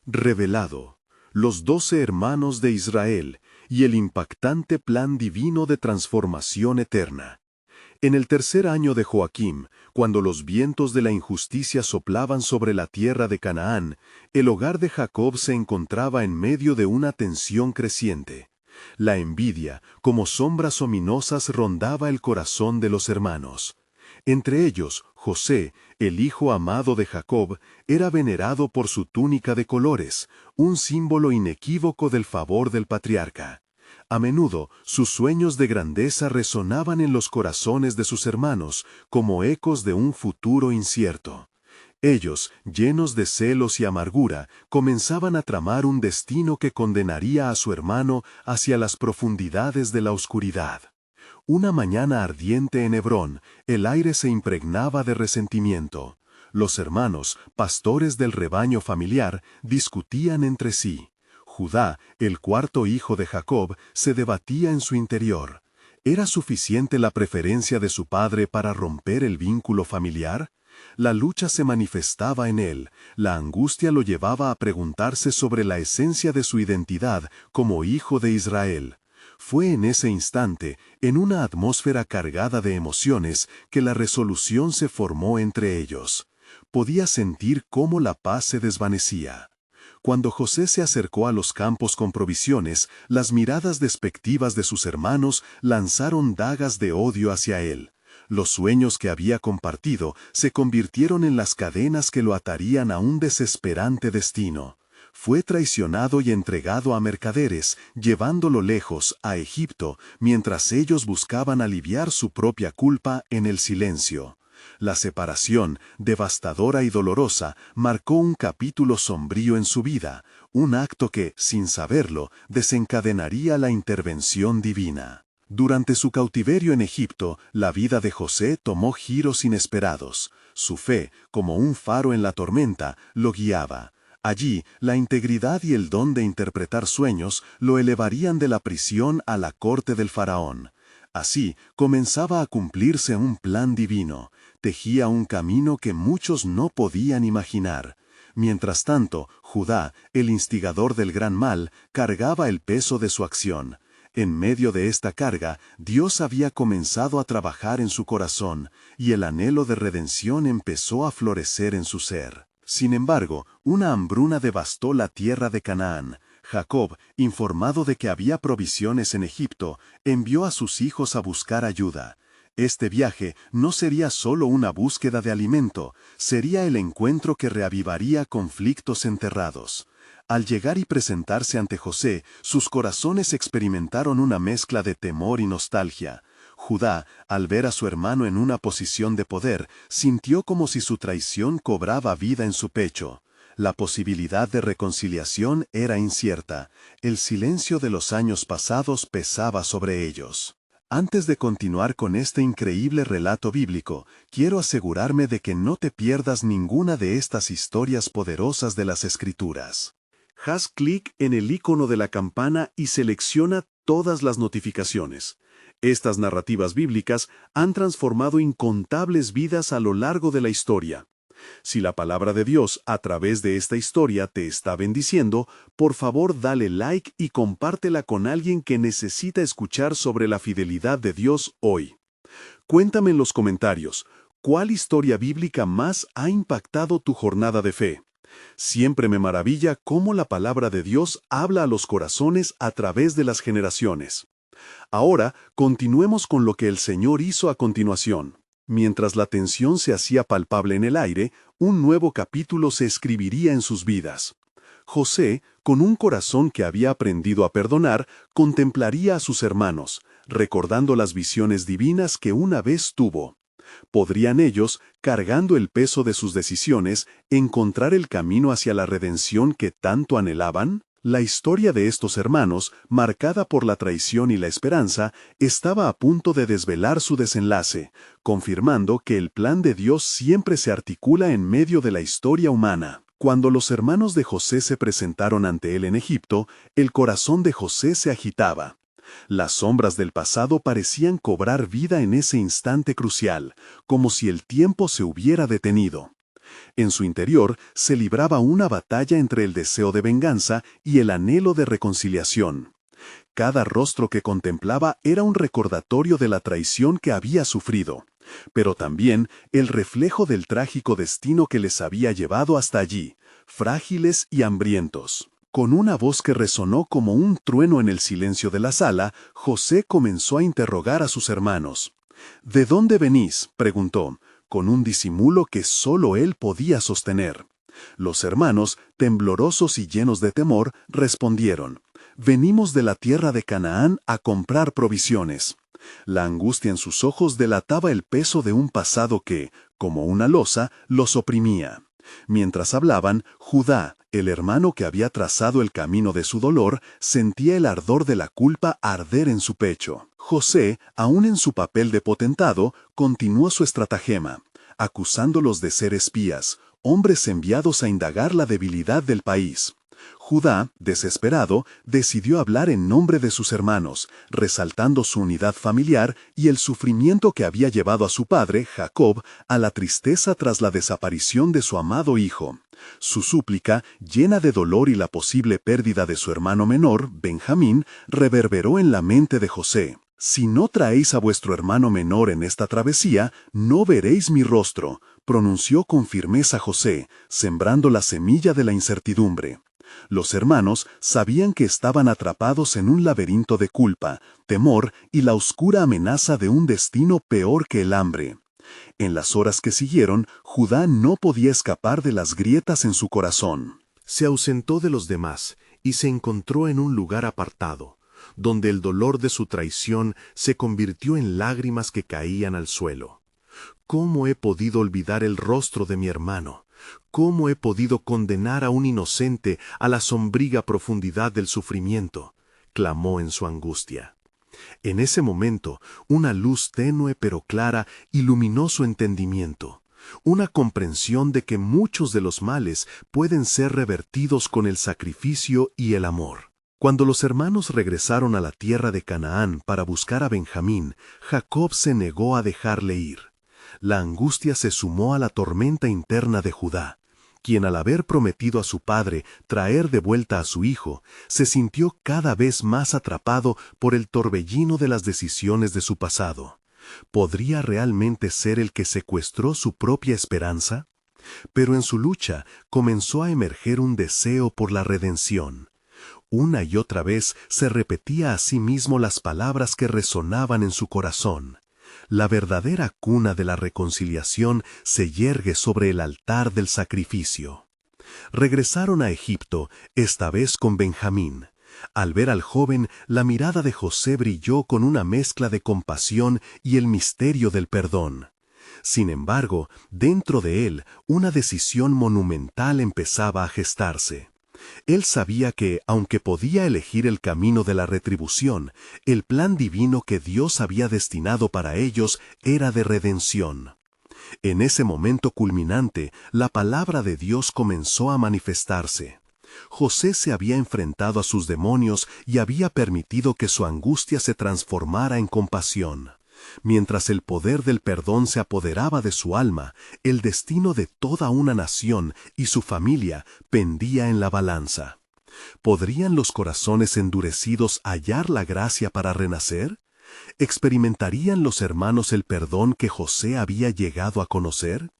Revelado, los 12 hermanos de Israel y el impactante plan divino de transformación eterna. En el tercer año de Joaquim, cuando los vientos de la injusticia soplaban sobre la tierra de Canaán, el hogar de Jacob se encontraba en medio de una tensión creciente. La envidia, como sombras ominosas, rondaba el corazón de los hermanos. Entre ellos, José, el hijo amado de Jacob, era venerado por su túnica de colores, un símbolo inequívoco del favor del patriarca. A menudo, sus sueños de grandeza resonaban en los corazones de sus hermanos, como ecos de un futuro incierto. Ellos, llenos de celos y amargura, comenzaban a tramar un destino que condenaría a su hermano hacia las profundidades de la oscuridad. Una mañana ardiente en Hebrón, el aire se impregnaba de resentimiento. Los hermanos, pastores del rebaño familiar, discutían entre sí. Judá, el cuarto hijo de Jacob, se debatía en su interior. ¿Era suficiente la preferencia de su padre para romper el vínculo familiar? La lucha se manifestaba en él, la angustia lo llevaba a preguntarse sobre la esencia de su identidad como hijo de Israel. Fue en ese instante, en una atmósfera cargada de emociones, que la resolución se formó entre ellos. Podía sentir cómo la paz se desvanecía. Cuando José se acercó a los campos con provisiones, las miradas despectivas de sus hermanos lanzaron dagas de odio hacia él. Los sueños que había compartido se convirtieron en las cadenas que lo atarían a un desesperante destino. Fue traicionado y entregado a mercaderes, llevándolo lejos, a Egipto, mientras ellos buscaban aliviar su propia culpa en el silencio. La separación, devastadora y dolorosa, marcó un capítulo sombrío en su vida, un acto que, sin saberlo, desencadenaría la intervención divina. Durante su cautiverio en Egipto, la vida de José tomó giros inesperados. Su fe, como un faro en la tormenta, lo guiaba. Allí, la integridad y el don de interpretar sueños lo elevarían de la prisión a la corte del faraón. Así, comenzaba a cumplirse un plan divino. Tejía un camino que muchos no podían imaginar. Mientras tanto, Judá, el instigador del gran mal, cargaba el peso de su acción. En medio de esta carga, Dios había comenzado a trabajar en su corazón, y el anhelo de redención empezó a florecer en su ser. Sin embargo, una hambruna devastó la tierra de Canaán. Jacob, informado de que había provisiones en Egipto, envió a sus hijos a buscar ayuda. Este viaje no sería solo una búsqueda de alimento, sería el encuentro que reavivaría conflictos enterrados. Al llegar y presentarse ante José, sus corazones experimentaron una mezcla de temor y nostalgia. Judá, al ver a su hermano en una posición de poder, sintió como si su traición cobraba vida en su pecho. La posibilidad de reconciliación era incierta. El silencio de los años pasados pesaba sobre ellos. Antes de continuar con este increíble relato bíblico, quiero asegurarme de que no te pierdas ninguna de estas historias poderosas de las Escrituras. Haz clic en el icono de la campana y selecciona todas las notificaciones. Estas narrativas bíblicas han transformado incontables vidas a lo largo de la historia. Si la palabra de Dios a través de esta historia te está bendiciendo, por favor dale like y compártela con alguien que necesita escuchar sobre la fidelidad de Dios hoy. Cuéntame en los comentarios, ¿cuál historia bíblica más ha impactado tu jornada de fe? Siempre me maravilla cómo la palabra de Dios habla a los corazones a través de las generaciones. Ahora, continuemos con lo que el Señor hizo a continuación. Mientras la tensión se hacía palpable en el aire, un nuevo capítulo se escribiría en sus vidas. José, con un corazón que había aprendido a perdonar, contemplaría a sus hermanos, recordando las visiones divinas que una vez tuvo. ¿Podrían ellos, cargando el peso de sus decisiones, encontrar el camino hacia la redención que tanto anhelaban? La historia de estos hermanos, marcada por la traición y la esperanza, estaba a punto de desvelar su desenlace, confirmando que el plan de Dios siempre se articula en medio de la historia humana. Cuando los hermanos de José se presentaron ante él en Egipto, el corazón de José se agitaba. Las sombras del pasado parecían cobrar vida en ese instante crucial, como si el tiempo se hubiera detenido. En su interior se libraba una batalla entre el deseo de venganza y el anhelo de reconciliación. Cada rostro que contemplaba era un recordatorio de la traición que había sufrido, pero también el reflejo del trágico destino que les había llevado hasta allí, frágiles y hambrientos. Con una voz que resonó como un trueno en el silencio de la sala, José comenzó a interrogar a sus hermanos. «¿De dónde venís?», preguntó, con un disimulo que solo él podía sostener. Los hermanos, temblorosos y llenos de temor, respondieron: «Venimos de la tierra de Canaán a comprar provisiones». La angustia en sus ojos delataba el peso de un pasado que, como una losa, los oprimía. Mientras hablaban, Judá, el hermano que había trazado el camino de su dolor, sentía el ardor de la culpa arder en su pecho. José, aún en su papel de potentado, continuó su estratagema, acusándolos de ser espías, hombres enviados a indagar la debilidad del país. Judá, desesperado, decidió hablar en nombre de sus hermanos, resaltando su unidad familiar y el sufrimiento que había llevado a su padre, Jacob, a la tristeza tras la desaparición de su amado hijo. Su súplica, llena de dolor y la posible pérdida de su hermano menor, Benjamín, reverberó en la mente de José. «Si no traéis a vuestro hermano menor en esta travesía, no veréis mi rostro», pronunció con firmeza José, sembrando la semilla de la incertidumbre. Los hermanos sabían que estaban atrapados en un laberinto de culpa, temor y la oscura amenaza de un destino peor que el hambre. En las horas que siguieron, Judá no podía escapar de las grietas en su corazón. Se ausentó de los demás y se encontró en un lugar apartado, donde el dolor de su traición se convirtió en lágrimas que caían al suelo. ¿Cómo he podido olvidar el rostro de mi hermano? ¿Cómo he podido condenar a un inocente a la sombría profundidad del sufrimiento?, clamó en su angustia. En ese momento, una luz tenue pero clara iluminó su entendimiento, una comprensión de que muchos de los males pueden ser revertidos con el sacrificio y el amor. Cuando los hermanos regresaron a la tierra de Canaán para buscar a Benjamín, Jacob se negó a dejarle ir. La angustia se sumó a la tormenta interna de Judá, quien al haber prometido a su padre traer de vuelta a su hijo, se sintió cada vez más atrapado por el torbellino de las decisiones de su pasado. ¿Podría realmente ser el que secuestró su propia esperanza? Pero en su lucha comenzó a emerger un deseo por la redención. Una y otra vez se repetía a sí mismo las palabras que resonaban en su corazón. La verdadera cuna de la reconciliación se yergue sobre el altar del sacrificio. Regresaron a Egipto, esta vez con Benjamín. Al ver al joven, la mirada de José brilló con una mezcla de compasión y el misterio del perdón. Sin embargo, dentro de él, una decisión monumental empezaba a gestarse. Él sabía que, aunque podía elegir el camino de la retribución, el plan divino que Dios había destinado para ellos era de redención. En ese momento culminante, la palabra de Dios comenzó a manifestarse. José se había enfrentado a sus demonios y había permitido que su angustia se transformara en compasión. Mientras el poder del perdón se apoderaba de su alma, el destino de toda una nación y su familia pendía en la balanza. ¿Podrían los corazones endurecidos hallar la gracia para renacer? ¿Experimentarían los hermanos el perdón que José había llegado a conocer?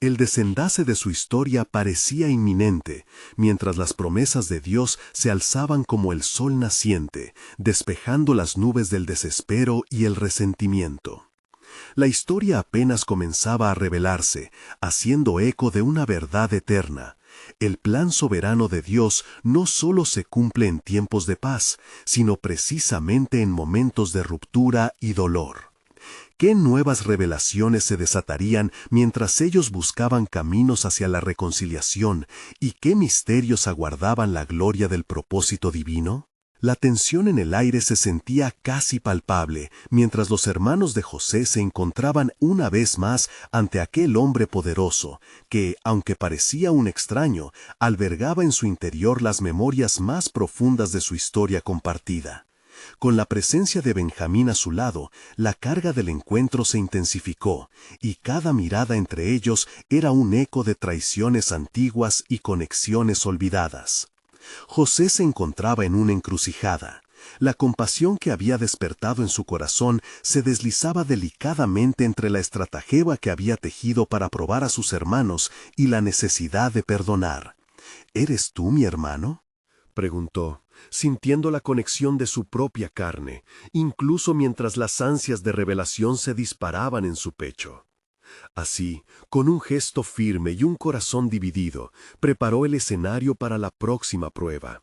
El desenlace de su historia parecía inminente, mientras las promesas de Dios se alzaban como el sol naciente, despejando las nubes del desespero y el resentimiento. La historia apenas comenzaba a revelarse, haciendo eco de una verdad eterna. El plan soberano de Dios no solo se cumple en tiempos de paz, sino precisamente en momentos de ruptura y dolor. ¿Qué nuevas revelaciones se desatarían mientras ellos buscaban caminos hacia la reconciliación y qué misterios aguardaban la gloria del propósito divino? La tensión en el aire se sentía casi palpable mientras los hermanos de José se encontraban una vez más ante aquel hombre poderoso que, aunque parecía un extraño, albergaba en su interior las memorias más profundas de su historia compartida. Con la presencia de Benjamín a su lado, la carga del encuentro se intensificó, y cada mirada entre ellos era un eco de traiciones antiguas y conexiones olvidadas. José se encontraba en una encrucijada. La compasión que había despertado en su corazón se deslizaba delicadamente entre la estratagema que había tejido para probar a sus hermanos y la necesidad de perdonar. ¿Eres tú mi hermano?, preguntó, sintiendo la conexión de su propia carne, incluso mientras las ansias de revelación se disparaban en su pecho. Así, con un gesto firme y un corazón dividido, preparó el escenario para la próxima prueba.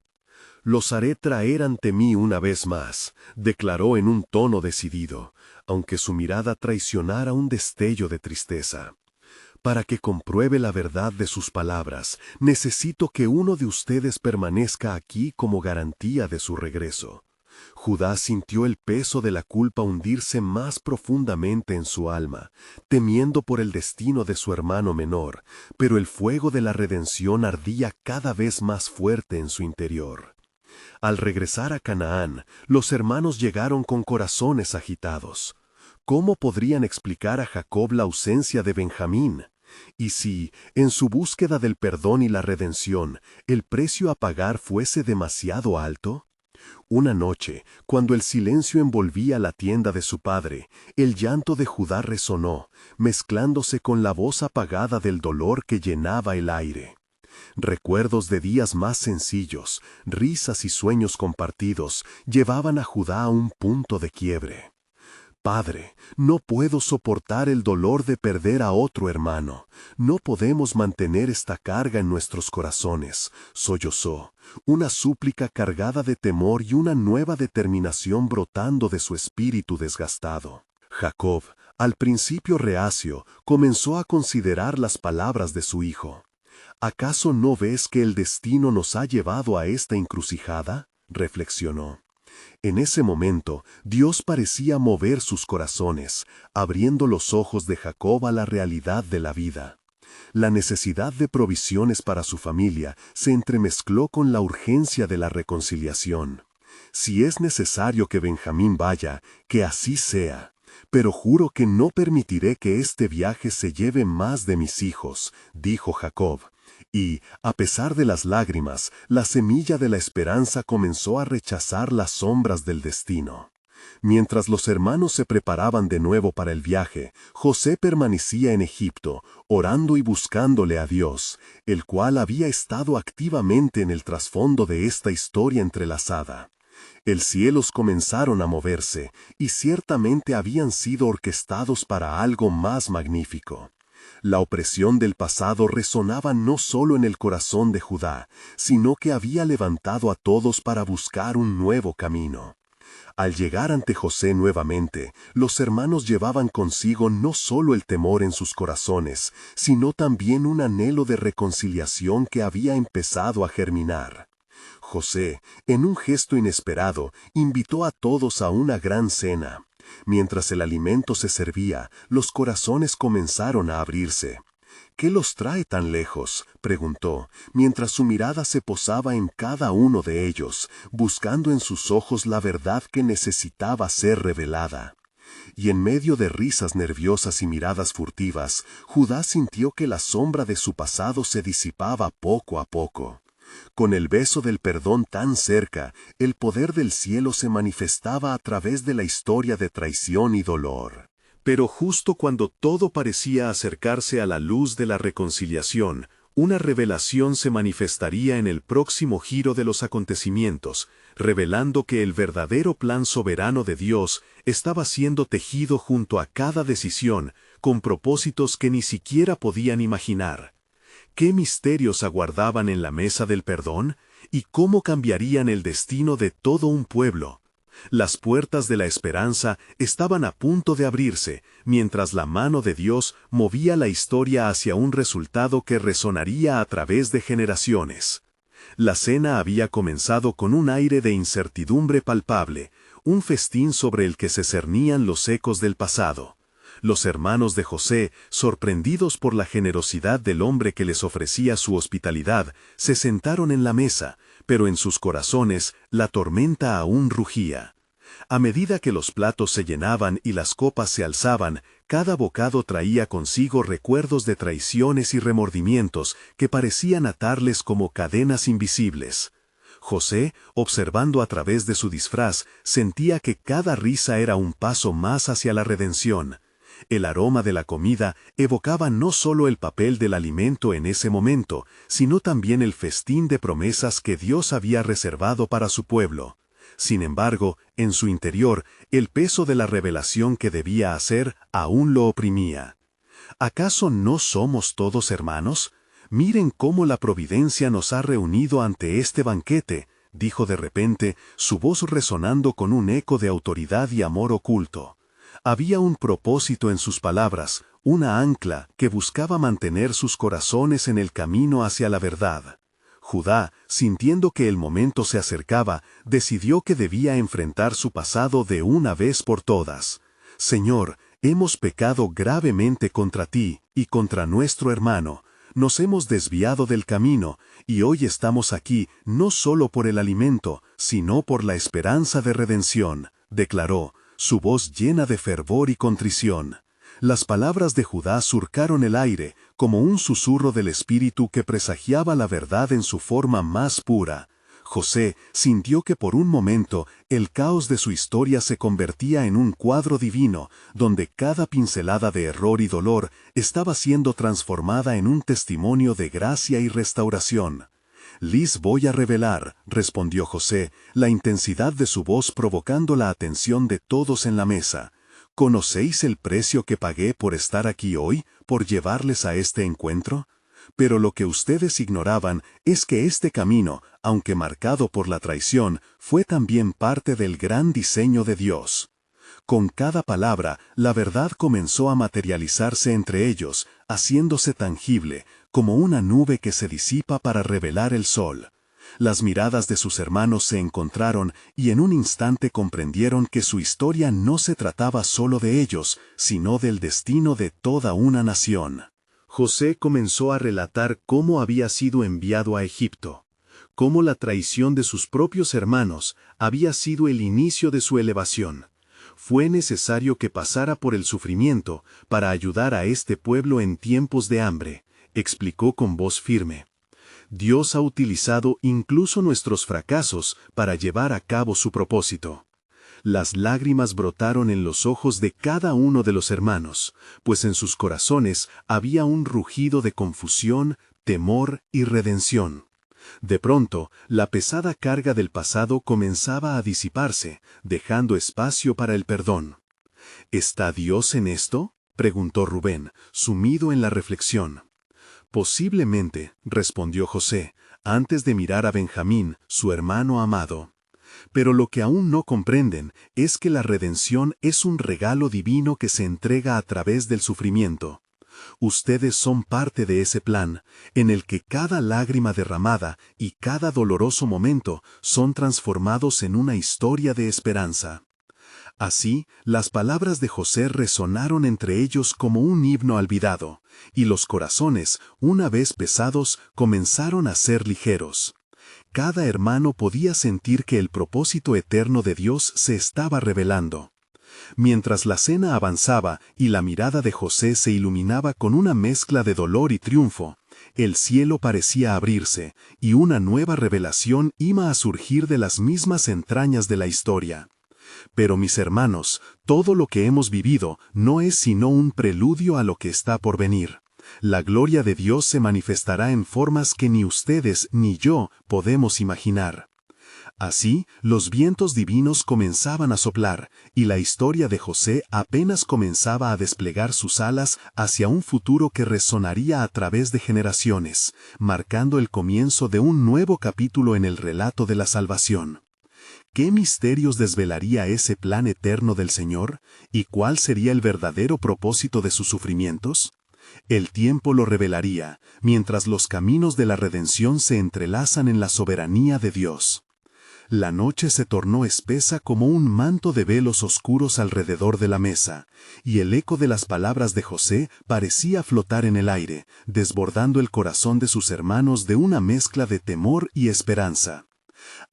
«Los haré traer ante mí una vez más», declaró en un tono decidido, aunque su mirada traicionara un destello de tristeza. «Para que compruebe la verdad de sus palabras, necesito que uno de ustedes permanezca aquí como garantía de su regreso». Judá sintió el peso de la culpa hundirse más profundamente en su alma, temiendo por el destino de su hermano menor, pero el fuego de la redención ardía cada vez más fuerte en su interior. Al regresar a Canaán, los hermanos llegaron con corazones agitados. ¿Cómo podrían explicar a Jacob la ausencia de Benjamín? Y si, en su búsqueda del perdón y la redención, el precio a pagar fuese demasiado alto? Una noche, cuando el silencio envolvía la tienda de su padre, el llanto de Judá resonó, mezclándose con la voz apagada del dolor que llenaba el aire. Recuerdos de días más sencillos, risas y sueños compartidos, llevaban a Judá a un punto de quiebre. «Padre, no puedo soportar el dolor de perder a otro hermano. No podemos mantener esta carga en nuestros corazones», sollozó, una súplica cargada de temor y una nueva determinación brotando de su espíritu desgastado. Jacob, al principio reacio, comenzó a considerar las palabras de su hijo. «¿Acaso no ves que el destino nos ha llevado a esta encrucijada?», reflexionó. En ese momento, Dios parecía mover sus corazones, abriendo los ojos de Jacob a la realidad de la vida. La necesidad de provisiones para su familia se entremezcló con la urgencia de la reconciliación. «Si es necesario que Benjamín vaya, que así sea. Pero juro que no permitiré que este viaje se lleve más de mis hijos», dijo Jacob. Y, a pesar de las lágrimas, la semilla de la esperanza comenzó a rechazar las sombras del destino. Mientras los hermanos se preparaban de nuevo para el viaje, José permanecía en Egipto, orando y buscándole a Dios, el cual había estado activamente en el trasfondo de esta historia entrelazada. Els cielos comenzaron a moverse, y ciertamente habían sido orquestados para algo más magnífico. La opresión del pasado resonaba no solo en el corazón de Judá, sino que había levantado a todos para buscar un nuevo camino. Al llegar ante José nuevamente, los hermanos llevaban consigo no solo el temor en sus corazones, sino también un anhelo de reconciliación que había empezado a germinar. José, en un gesto inesperado, invitó a todos a una gran cena. Mientras el alimento se servía, los corazones comenzaron a abrirse. «¿Qué los trae tan lejos?», preguntó, mientras su mirada se posaba en cada uno de ellos, buscando en sus ojos la verdad que necesitaba ser revelada. Y en medio de risas nerviosas y miradas furtivas, Judá sintió que la sombra de su pasado se disipaba poco a poco. Con el beso del perdón tan cerca, el poder del cielo se manifestaba a través de la historia de traición y dolor. Pero justo cuando todo parecía acercarse a la luz de la reconciliación, una revelación se manifestaría en el próximo giro de los acontecimientos, revelando que el verdadero plan soberano de Dios estaba siendo tejido junto a cada decisión, con propósitos que ni siquiera podían imaginar. ¿Qué misterios aguardaban en la mesa del perdón? ¿Y cómo cambiarían el destino de todo un pueblo? Las puertas de la esperanza estaban a punto de abrirse, mientras la mano de Dios movía la historia hacia un resultado que resonaría a través de generaciones. La cena había comenzado con un aire de incertidumbre palpable, un festín sobre el que se cernían los ecos del pasado. Los hermanos de José, sorprendidos por la generosidad del hombre que les ofrecía su hospitalidad, se sentaron en la mesa, pero en sus corazones la tormenta aún rugía. A medida que los platos se llenaban y las copas se alzaban, cada bocado traía consigo recuerdos de traiciones y remordimientos que parecían atarles como cadenas invisibles. José, observando a través de su disfraz, sentía que cada risa era un paso más hacia la redención. El aroma de la comida evocaba no solo el papel del alimento en ese momento, sino también el festín de promesas que Dios había reservado para su pueblo. Sin embargo, en su interior, el peso de la revelación que debía hacer aún lo oprimía. ¿Acaso no somos todos hermanos? Miren cómo la providencia nos ha reunido ante este banquete, dijo de repente, su voz resonando con un eco de autoridad y amor oculto. Había un propósito en sus palabras, una ancla que buscaba mantener sus corazones en el camino hacia la verdad. Judá, sintiendo que el momento se acercaba, decidió que debía enfrentar su pasado de una vez por todas. Señor, hemos pecado gravemente contra ti y contra nuestro hermano. Nos hemos desviado del camino, y hoy estamos aquí no solo por el alimento, sino por la esperanza de redención, declaró, su voz llena de fervor y contrición. Las palabras de Judá surcaron el aire, como un susurro del espíritu que presagiaba la verdad en su forma más pura. José sintió que por un momento el caos de su historia se convertía en un cuadro divino, donde cada pincelada de error y dolor estaba siendo transformada en un testimonio de gracia y restauración. «Les voy a revelar», respondió José, la intensidad de su voz provocando la atención de todos en la mesa. ¿Conocéis el precio que pagué por estar aquí hoy, por llevarles a este encuentro? Pero lo que ustedes ignoraban es que este camino, aunque marcado por la traición, fue también parte del gran diseño de Dios. Con cada palabra, la verdad comenzó a materializarse entre ellos, haciéndose tangible, como una nube que se disipa para revelar el sol. Las miradas de sus hermanos se encontraron y en un instante comprendieron que su historia no se trataba solo de ellos, sino del destino de toda una nación. José comenzó a relatar cómo había sido enviado a Egipto, cómo la traición de sus propios hermanos había sido el inicio de su elevación. Fue necesario que pasara por el sufrimiento para ayudar a este pueblo en tiempos de hambre, explicó con voz firme. Dios ha utilizado incluso nuestros fracasos para llevar a cabo su propósito. Las lágrimas brotaron en los ojos de cada uno de los hermanos, pues en sus corazones había un rugido de confusión, temor y redención. De pronto, la pesada carga del pasado comenzaba a disiparse, dejando espacio para el perdón. ¿Está Dios en esto?, preguntó Rubén, sumido en la reflexión. Posiblemente, respondió José, antes de mirar a Benjamín, su hermano amado. Pero lo que aún no comprenden es que la redención es un regalo divino que se entrega a través del sufrimiento. Ustedes son parte de ese plan, en el que cada lágrima derramada y cada doloroso momento son transformados en una historia de esperanza. Así, las palabras de José resonaron entre ellos como un himno olvidado, y los corazones, una vez pesados, comenzaron a ser ligeros. Cada hermano podía sentir que el propósito eterno de Dios se estaba revelando. Mientras la cena avanzaba y la mirada de José se iluminaba con una mezcla de dolor y triunfo, el cielo parecía abrirse, y una nueva revelación iba a surgir de las mismas entrañas de la historia. Pero mis hermanos, todo lo que hemos vivido no es sino un preludio a lo que está por venir. La gloria de Dios se manifestará en formas que ni ustedes ni yo podemos imaginar. Así, los vientos divinos comenzaban a soplar, y la historia de José apenas comenzaba a desplegar sus alas hacia un futuro que resonaría a través de generaciones, marcando el comienzo de un nuevo capítulo en el relato de la salvación. ¿Qué misterios desvelaría ese plan eterno del Señor? ¿Y cuál sería el verdadero propósito de sus sufrimientos? El tiempo lo revelaría, mientras los caminos de la redención se entrelazan en la soberanía de Dios. La noche se tornó espesa como un manto de velos oscuros alrededor de la mesa, y el eco de las palabras de José parecía flotar en el aire, desbordando el corazón de sus hermanos de una mezcla de temor y esperanza.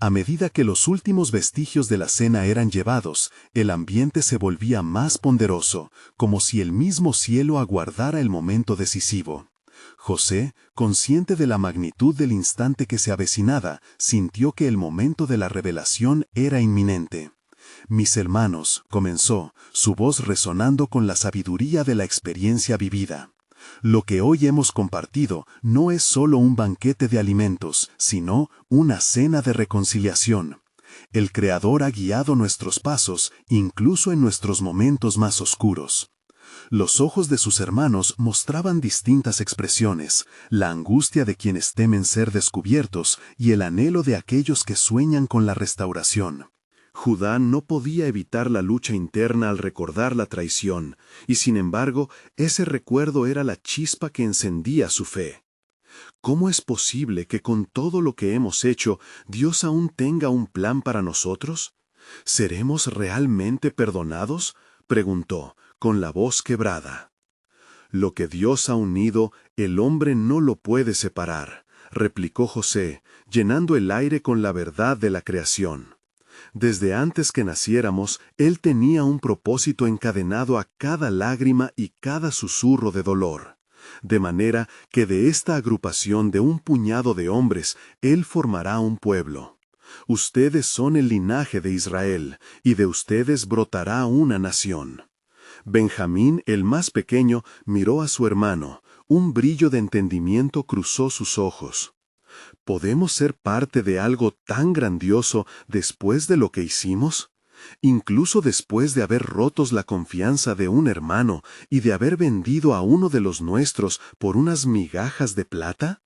A medida que los últimos vestigios de la cena eran llevados, el ambiente se volvía más ponderoso, como si el mismo cielo aguardara el momento decisivo. José, consciente de la magnitud del instante que se avecinaba, sintió que el momento de la revelación era inminente. «Mis hermanos», comenzó, su voz resonando con la sabiduría de la experiencia vivida. «Lo que hoy hemos compartido no es solo un banquete de alimentos, sino una cena de reconciliación. El Creador ha guiado nuestros pasos, incluso en nuestros momentos más oscuros». Los ojos de sus hermanos mostraban distintas expresiones, la angustia de quienes temen ser descubiertos y el anhelo de aquellos que sueñan con la restauración. Judá no podía evitar la lucha interna al recordar la traición, y sin embargo, ese recuerdo era la chispa que encendía su fe. ¿Cómo es posible que con todo lo que hemos hecho, Dios aún tenga un plan para nosotros? ¿Seremos realmente perdonados?, preguntó, con la voz quebrada. «Lo que Dios ha unido, el hombre no lo puede separar», replicó José, llenando el aire con la verdad de la creación. «Desde antes que naciéramos, Él tenía un propósito encadenado a cada lágrima y cada susurro de dolor. De manera que de esta agrupación de un puñado de hombres, Él formará un pueblo. Ustedes son el linaje de Israel, y de ustedes brotará una nación». Benjamín, el más pequeño, miró a su hermano. Un brillo de entendimiento cruzó sus ojos. ¿Podemos ser parte de algo tan grandioso después de lo que hicimos? Incluso después de haber roto la confianza de un hermano y de haber vendido a uno de los nuestros por unas migajas de plata.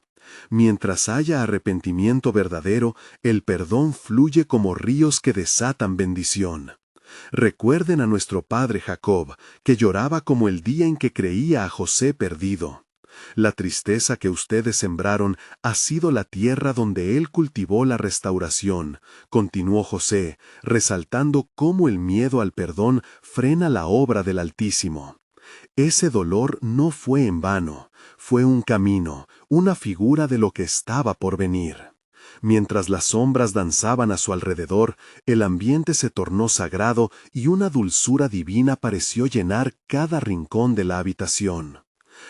Mientras haya arrepentimiento verdadero, el perdón fluye como ríos que desatan bendición. Recuerden a nuestro padre Jacob, que lloraba como el día en que creía a José perdido. La tristeza que ustedes sembraron ha sido la tierra donde él cultivó la restauración, continuó José, resaltando cómo el miedo al perdón frena la obra del Altísimo. Ese dolor no fue en vano, fue un camino, una figura de lo que estaba por venir. Mientras las sombras danzaban a su alrededor, el ambiente se tornó sagrado y una dulzura divina pareció llenar cada rincón de la habitación.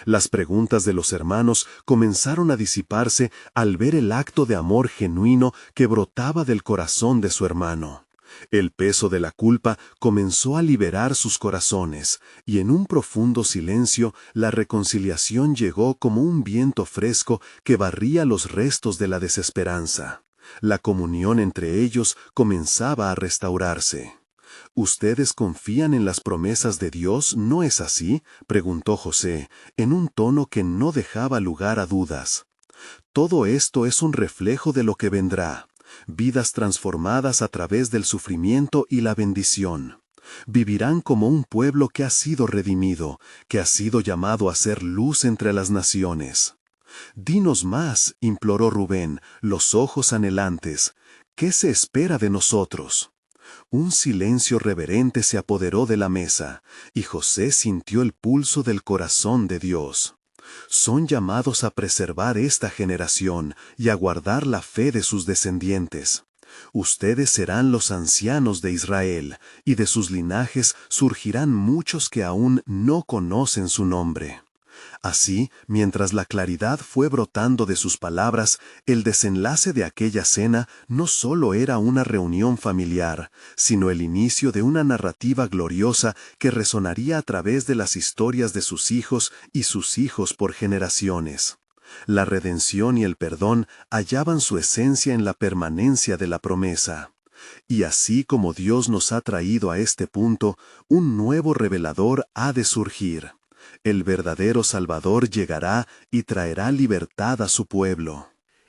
Las preguntas de los hermanos comenzaron a disiparse al ver el acto de amor genuino que brotaba del corazón de su hermano. El peso de la culpa comenzó a liberar sus corazones, y en un profundo silencio la reconciliación llegó como un viento fresco que barría los restos de la desesperanza. La comunión entre ellos comenzaba a restaurarse. «¿Ustedes confían en las promesas de Dios, no es así?», preguntó José, en un tono que no dejaba lugar a dudas. «Todo esto es un reflejo de lo que vendrá. Vidas transformadas a través del sufrimiento y la bendición. Vivirán como un pueblo que ha sido redimido, que ha sido llamado a ser luz entre las naciones». «Dinos más», imploró Rubén, los ojos anhelantes. «¿Qué se espera de nosotros?». Un silencio reverente se apoderó de la mesa, y José sintió el pulso del corazón de Dios. Son llamados a preservar esta generación y a guardar la fe de sus descendientes. Ustedes serán los ancianos de Israel, y de sus linajes surgirán muchos que aún no conocen su nombre. Así, mientras la claridad fue brotando de sus palabras, el desenlace de aquella cena no solo era una reunión familiar, sino el inicio de una narrativa gloriosa que resonaría a través de las historias de sus hijos y sus hijos por generaciones. La redención y el perdón hallaban su esencia en la permanencia de la promesa. Y así como Dios nos ha traído a este punto, un nuevo revelador ha de surgir. El verdadero Salvador llegará y traerá libertad a su pueblo.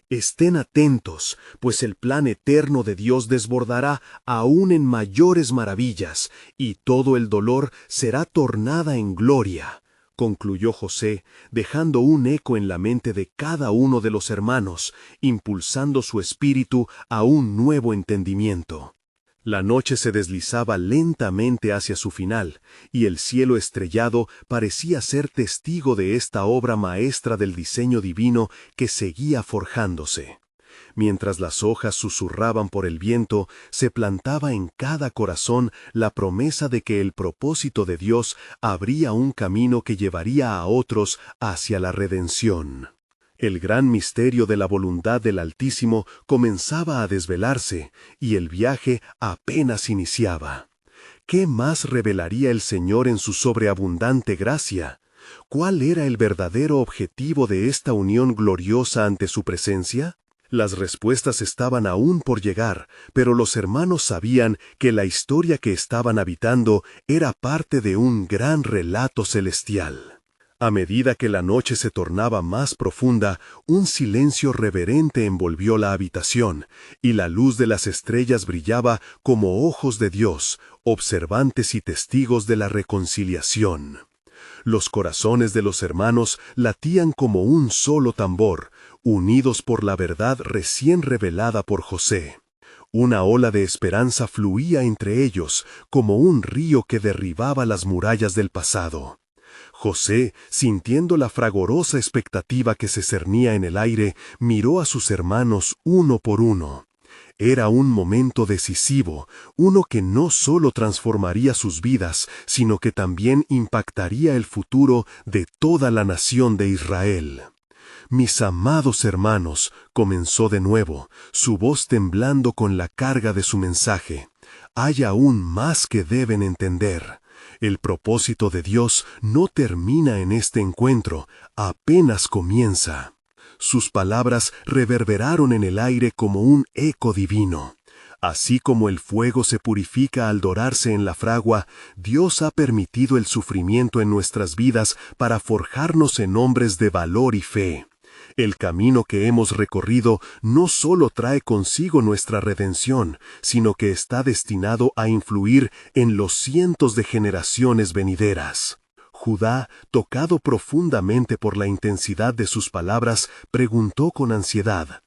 Estén atentos, pues el plan eterno de Dios desbordará aún en mayores maravillas, y todo el dolor será tornada en gloria, concluyó José, dejando un eco en la mente de cada uno de los hermanos, impulsando su espíritu a un nuevo entendimiento. La noche se deslizaba lentamente hacia su final, y el cielo estrellado parecía ser testigo de esta obra maestra del diseño divino que seguía forjándose. Mientras las hojas susurraban por el viento, se plantaba en cada corazón la promesa de que el propósito de Dios abría un camino que llevaría a otros hacia la redención. El gran misterio de la voluntad del Altísimo comenzaba a desvelarse, y el viaje apenas iniciaba. ¿Qué más revelaría el Señor en su sobreabundante gracia? ¿Cuál era el verdadero objetivo de esta unión gloriosa ante su presencia? Las respuestas estaban aún por llegar, pero los hermanos sabían que la historia que estaban habitando era parte de un gran relato celestial. A medida que la noche se tornaba más profunda, un silencio reverente envolvió la habitación, y la luz de las estrellas brillaba como ojos de Dios, observantes y testigos de la reconciliación. Los corazones de los hermanos latían como un solo tambor, unidos por la verdad recién revelada por José. Una ola de esperanza fluía entre ellos, como un río que derribaba las murallas del pasado. José, sintiendo la fragorosa expectativa que se cernía en el aire, miró a sus hermanos uno por uno. Era un momento decisivo, uno que no solo transformaría sus vidas, sino que también impactaría el futuro de toda la nación de Israel. «Mis amados hermanos», comenzó de nuevo, su voz temblando con la carga de su mensaje, «hay aún más que deben entender. El propósito de Dios no termina en este encuentro, apenas comienza». Sus palabras reverberaron en el aire como un eco divino. Así como el fuego se purifica al dorarse en la fragua, Dios ha permitido el sufrimiento en nuestras vidas para forjarnos en hombres de valor y fe. El camino que hemos recorrido no solo trae consigo nuestra redención, sino que está destinado a influir en los cientos de generaciones venideras. Judá, tocado profundamente por la intensidad de sus palabras, preguntó con ansiedad,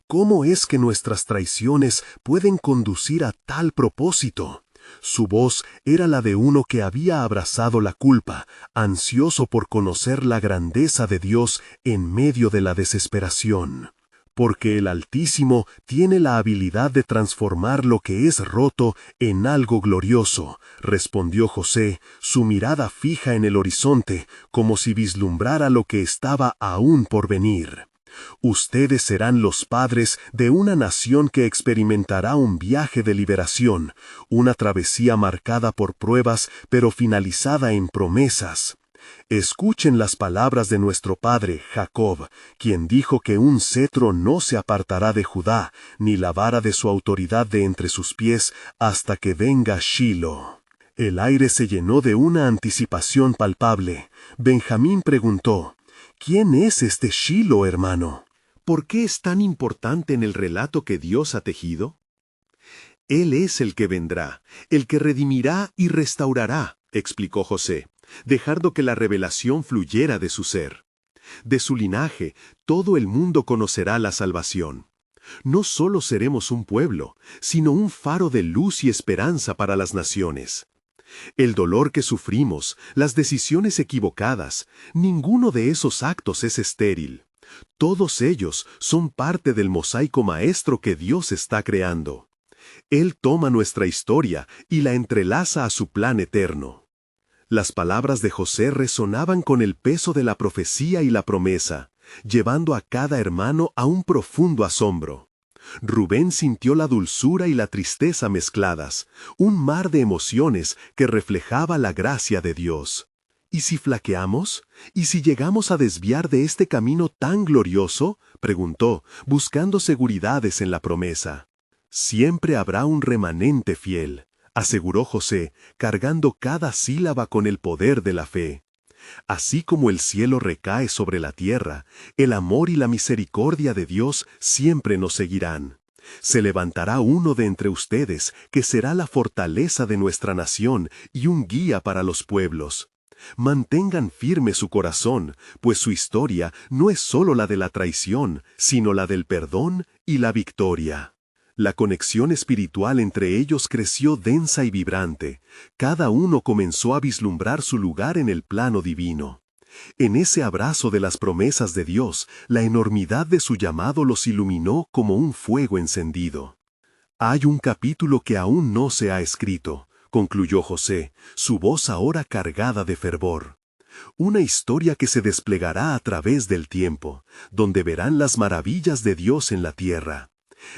¿cómo es que nuestras traiciones pueden conducir a tal propósito? Su voz era la de uno que había abrazado la culpa, ansioso por conocer la grandeza de Dios en medio de la desesperación. Porque el Altísimo tiene la habilidad de transformar lo que es roto en algo glorioso, respondió José, su mirada fija en el horizonte, como si vislumbrara lo que estaba aún por venir. Ustedes serán los padres de una nación que experimentará un viaje de liberación, una travesía marcada por pruebas, pero finalizada en promesas. Escuchen las palabras de nuestro padre Jacob, quien dijo que un cetro no se apartará de Judá, ni la vara de su autoridad de entre sus pies, hasta que venga Shilo. El aire se llenó de una anticipación palpable. Benjamín preguntó, ¿quién es este Shilo, hermano? ¿Por qué es tan importante en el relato que Dios ha tejido? Él es el que vendrá, el que redimirá y restaurará, explicó José, dejando que la revelación fluyera de su ser. De su linaje, todo el mundo conocerá la salvación. No solo seremos un pueblo, sino un faro de luz y esperanza para las naciones. El dolor que sufrimos, las decisiones equivocadas, ninguno de esos actos es estéril. Todos ellos son parte del mosaico maestro que Dios está creando. Él toma nuestra historia y la entrelaza a su plan eterno. Las palabras de José resonaban con el peso de la profecía y la promesa, llevando a cada hermano a un profundo asombro. Rubén sintió la dulzura y la tristeza mezcladas, un mar de emociones que reflejaba la gracia de Dios. ¿Y si flaqueamos? ¿Y si llegamos a desviar de este camino tan glorioso? Preguntó, buscando seguridades en la promesa. Siempre habrá un remanente fiel, aseguró José, cargando cada sílaba con el poder de la fe. Así como el cielo recae sobre la tierra, el amor y la misericordia de Dios siempre nos seguirán. Se levantará uno de entre ustedes que será la fortaleza de nuestra nación y un guía para los pueblos. Mantengan firme su corazón, pues su historia no es solo la de la traición, sino la del perdón y la victoria. La conexión espiritual entre ellos creció densa y vibrante. Cada uno comenzó a vislumbrar su lugar en el plano divino. En ese abrazo de las promesas de Dios, la enormidad de su llamado los iluminó como un fuego encendido. Hay un capítulo que aún no se ha escrito, concluyó José, su voz ahora cargada de fervor. Una historia que se desplegará a través del tiempo, donde verán las maravillas de Dios en la tierra.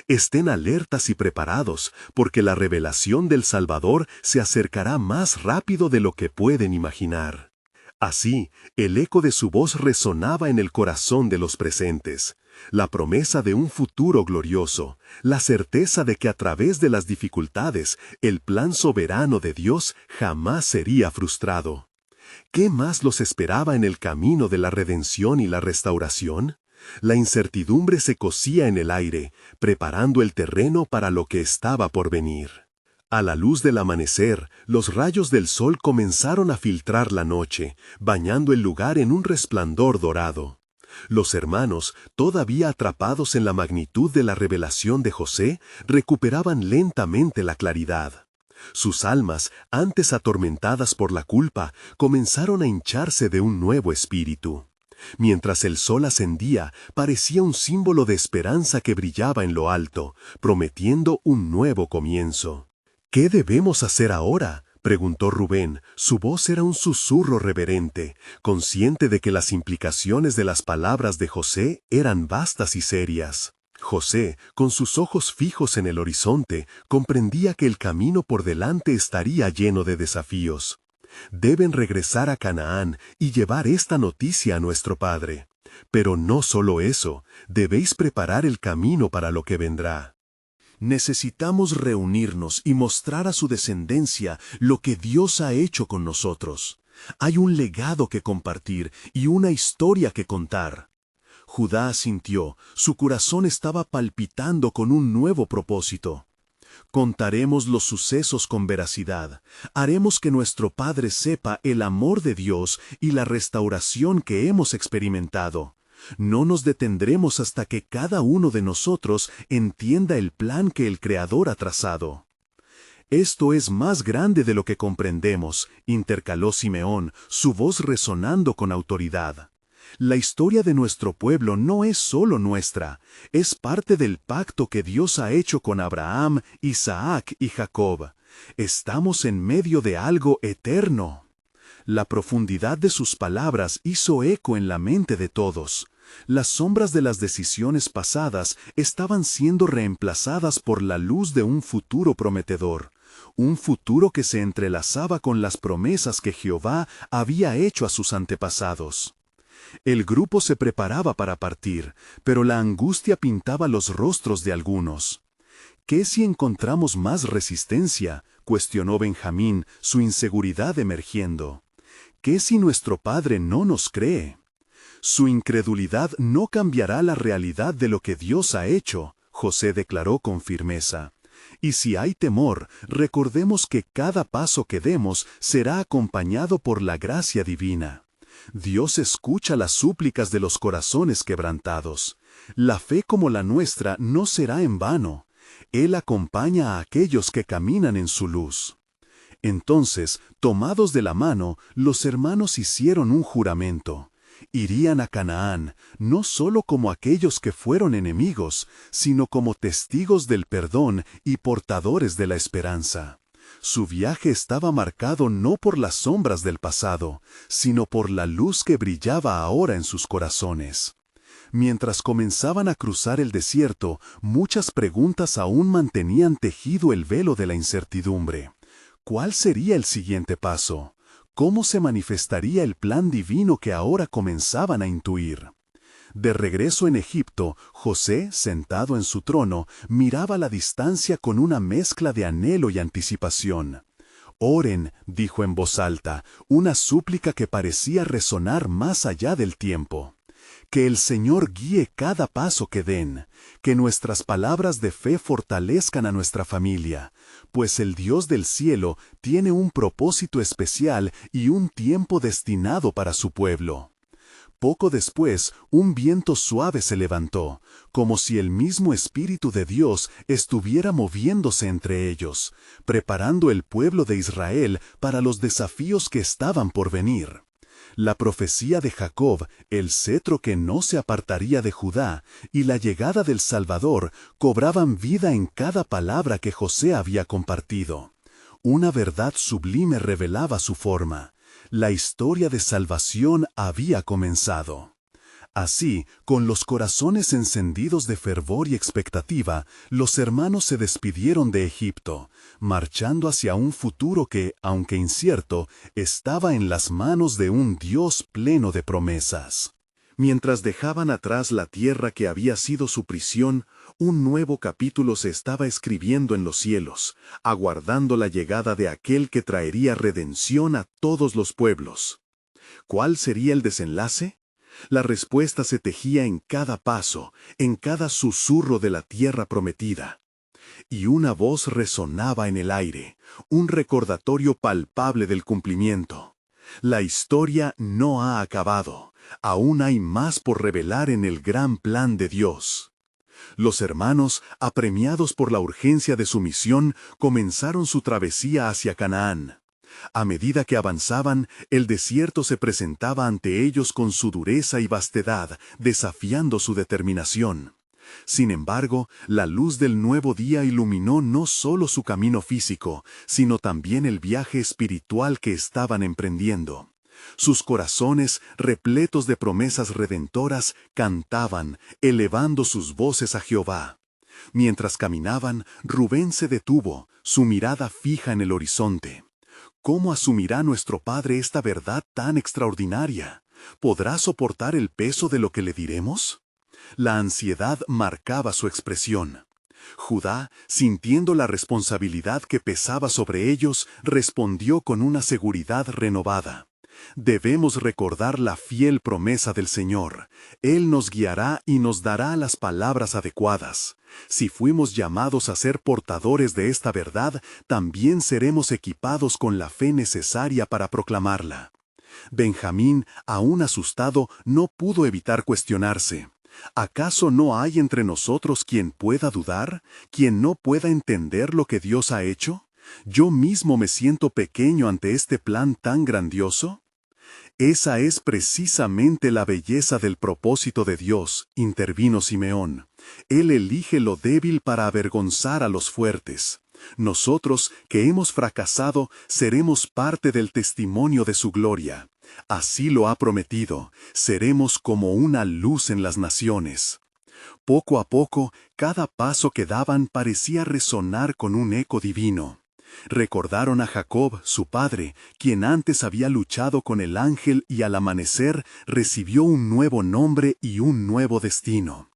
Estén alertas y preparados, porque la revelación del Salvador se acercará más rápido de lo que pueden imaginar. Así, el eco de su voz resonaba en el corazón de los presentes. La promesa de un futuro glorioso, la certeza de que a través de las dificultades, el plan soberano de Dios jamás sería frustrado. ¿Qué más los esperaba en el camino de la redención y la restauración? La incertidumbre se cosía en el aire, preparando el terreno para lo que estaba por venir. A la luz del amanecer, los rayos del sol comenzaron a filtrar la noche, bañando el lugar en un resplandor dorado. Los hermanos, todavía atrapados en la magnitud de la revelación de José, recuperaban lentamente la claridad. Sus almas, antes atormentadas por la culpa, comenzaron a hincharse de un nuevo espíritu. Mientras el sol ascendía, parecía un símbolo de esperanza que brillaba en lo alto, prometiendo un nuevo comienzo. ¿Qué debemos hacer ahora?, preguntó Rubén. Su voz era un susurro reverente, consciente de que las implicaciones de las palabras de José eran vastas y serias. José, con sus ojos fijos en el horizonte, comprendía que el camino por delante estaría lleno de desafíos. Deben regresar a Canaán y llevar esta noticia a nuestro padre. Pero no solo eso, debéis preparar el camino para lo que vendrá. Necesitamos reunirnos y mostrar a su descendencia lo que Dios ha hecho con nosotros. Hay un legado que compartir y una historia que contar. Judá asintió, su corazón estaba palpitando con un nuevo propósito. Contaremos los sucesos con veracidad, haremos que nuestro Padre sepa el amor de Dios y la restauración que hemos experimentado. No nos detendremos hasta que cada uno de nosotros entienda el plan que el Creador ha trazado. Esto es más grande de lo que comprendemos, intercaló Simeón, su voz resonando con autoridad. La historia de nuestro pueblo no es solo nuestra, es parte del pacto que Dios ha hecho con Abraham, Isaac y Jacob. Estamos en medio de algo eterno. La profundidad de sus palabras hizo eco en la mente de todos. Las sombras de las decisiones pasadas estaban siendo reemplazadas por la luz de un futuro prometedor, un futuro que se entrelazaba con las promesas que Jehová había hecho a sus antepasados. El grupo se preparaba para partir, pero la angustia pintaba los rostros de algunos. ¿Qué si encontramos más resistencia?, cuestionó Benjamín, su inseguridad emergiendo. ¿Qué si nuestro padre no nos cree? Su incredulidad no cambiará la realidad de lo que Dios ha hecho, José declaró con firmeza. Y si hay temor, recordemos que cada paso que demos será acompañado por la gracia divina. Dios escucha las súplicas de los corazones quebrantados. La fe como la nuestra no será en vano. Él acompaña a aquellos que caminan en su luz. Entonces, tomados de la mano, los hermanos hicieron un juramento. Irían a Canaán, no solo como aquellos que fueron enemigos, sino como testigos del perdón y portadores de la esperanza. Su viaje estaba marcado no por las sombras del pasado, sino por la luz que brillaba ahora en sus corazones. Mientras comenzaban a cruzar el desierto, muchas preguntas aún mantenían tejido el velo de la incertidumbre. ¿Cuál sería el siguiente paso? ¿Cómo se manifestaría el plan divino que ahora comenzaban a intuir? De regreso en Egipto, José, sentado en su trono, miraba a la distancia con una mezcla de anhelo y anticipación. «Oren», dijo en voz alta, una súplica que parecía resonar más allá del tiempo. Que el Señor guíe cada paso que den, que nuestras palabras de fe fortalezcan a nuestra familia, pues el Dios del cielo tiene un propósito especial y un tiempo destinado para su pueblo. Poco después, un viento suave se levantó, como si el mismo Espíritu de Dios estuviera moviéndose entre ellos, preparando el pueblo de Israel para los desafíos que estaban por venir. La profecía de Jacob, el cetro que no se apartaría de Judá, y la llegada del Salvador cobraban vida en cada palabra que José había compartido. Una verdad sublime revelaba su forma. La historia de salvación había comenzado. Así, con los corazones encendidos de fervor y expectativa, los hermanos se despidieron de Egipto, marchando hacia un futuro que, aunque incierto, estaba en las manos de un Dios pleno de promesas. Mientras dejaban atrás la tierra que había sido su prisión, un nuevo capítulo se estaba escribiendo en los cielos, aguardando la llegada de aquel que traería redención a todos los pueblos. ¿Cuál sería el desenlace? La respuesta se tejía en cada paso, en cada susurro de la tierra prometida. Y una voz resonaba en el aire, un recordatorio palpable del cumplimiento. La historia no ha acabado, aún hay más por revelar en el gran plan de Dios. Los hermanos, apremiados por la urgencia de su misión, comenzaron su travesía hacia Canaán. A medida que avanzaban, el desierto se presentaba ante ellos con su dureza y vastedad, desafiando su determinación. Sin embargo, la luz del nuevo día iluminó no solo su camino físico, sino también el viaje espiritual que estaban emprendiendo. Sus corazones, repletos de promesas redentoras, cantaban, elevando sus voces a Jehová. Mientras caminaban, Rubén se detuvo, su mirada fija en el horizonte. ¿Cómo asumirá nuestro Padre esta verdad tan extraordinaria? ¿Podrá soportar el peso de lo que le diremos? La ansiedad marcaba su expresión. Judá, sintiendo la responsabilidad que pesaba sobre ellos, respondió con una seguridad renovada. Debemos recordar la fiel promesa del Señor. Él nos guiará y nos dará las palabras adecuadas. Si fuimos llamados a ser portadores de esta verdad, también seremos equipados con la fe necesaria para proclamarla. Benjamín, aún asustado, no pudo evitar cuestionarse. ¿Acaso no hay entre nosotros quien pueda dudar, quien no pueda entender lo que Dios ha hecho? ¿Yo mismo me siento pequeño ante este plan tan grandioso? Esa es precisamente la belleza del propósito de Dios, intervino Simeón. Él elige lo débil para avergonzar a los fuertes. Nosotros, que hemos fracasado, seremos parte del testimonio de su gloria. Así lo ha prometido, seremos como una luz en las naciones. Poco a poco, cada paso que daban parecía resonar con un eco divino. Recordaron a Jacob, su padre, quien antes había luchado con el ángel y al amanecer recibió un nuevo nombre y un nuevo destino.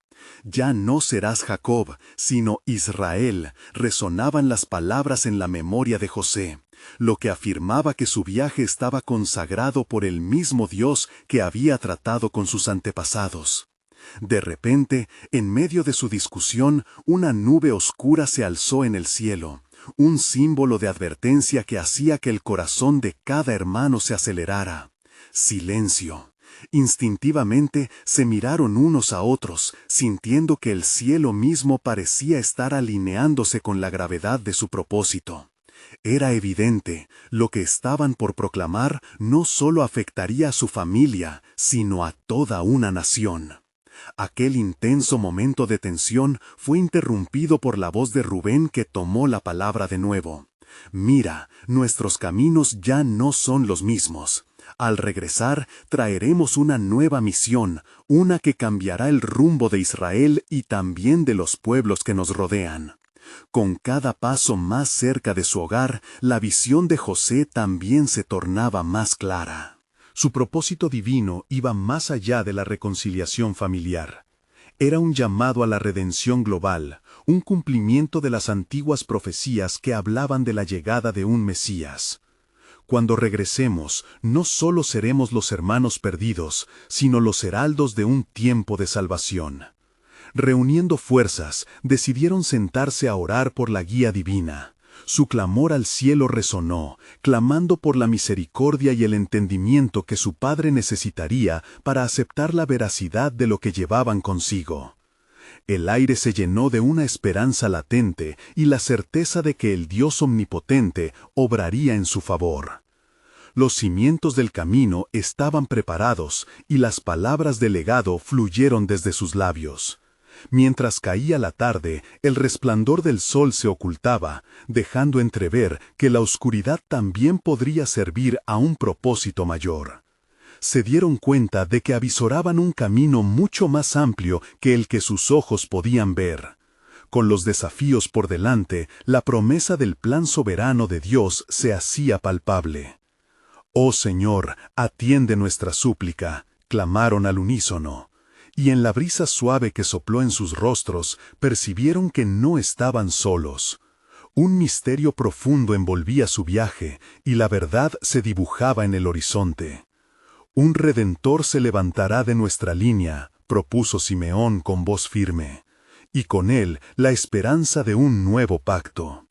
Ya no serás Jacob, sino Israel, resonaban las palabras en la memoria de José, lo que afirmaba que su viaje estaba consagrado por el mismo Dios que había tratado con sus antepasados. De repente, en medio de su discusión, una nube oscura se alzó en el cielo. Un símbolo de advertencia que hacía que el corazón de cada hermano se acelerara. Silencio. Instintivamente se miraron unos a otros, sintiendo que el cielo mismo parecía estar alineándose con la gravedad de su propósito. Era evidente, lo que estaban por proclamar no solo afectaría a su familia, sino a toda una nación. Aquel intenso momento de tensión fue interrumpido por la voz de Rubén que tomó la palabra de nuevo. Mira, nuestros caminos ya no son los mismos. Al regresar, traeremos una nueva misión, una que cambiará el rumbo de Israel y también de los pueblos que nos rodean. Con cada paso más cerca de su hogar, la visión de José también se tornaba más clara. Su propósito divino iba más allá de la reconciliación familiar. Era un llamado a la redención global, un cumplimiento de las antiguas profecías que hablaban de la llegada de un Mesías. Cuando regresemos, no solo seremos los hermanos perdidos, sino los heraldos de un tiempo de salvación. Reuniendo fuerzas, decidieron sentarse a orar por la guía divina. Su clamor al cielo resonó, clamando por la misericordia y el entendimiento que su padre necesitaría para aceptar la veracidad de lo que llevaban consigo. El aire se llenó de una esperanza latente y la certeza de que el Dios omnipotente obraría en su favor. Los cimientos del camino estaban preparados y las palabras del legado fluyeron desde sus labios. Mientras caía la tarde, el resplandor del sol se ocultaba, dejando entrever que la oscuridad también podría servir a un propósito mayor. Se dieron cuenta de que avisoraban un camino mucho más amplio que el que sus ojos podían ver. Con los desafíos por delante, la promesa del plan soberano de Dios se hacía palpable. «Oh Señor, atiende nuestra súplica», clamaron al unísono. Y en la brisa suave que sopló en sus rostros, percibieron que no estaban solos. Un misterio profundo envolvía su viaje, y la verdad se dibujaba en el horizonte. «Un Redentor se levantará de nuestra línea», propuso Simeón con voz firme, y con él la esperanza de un nuevo pacto.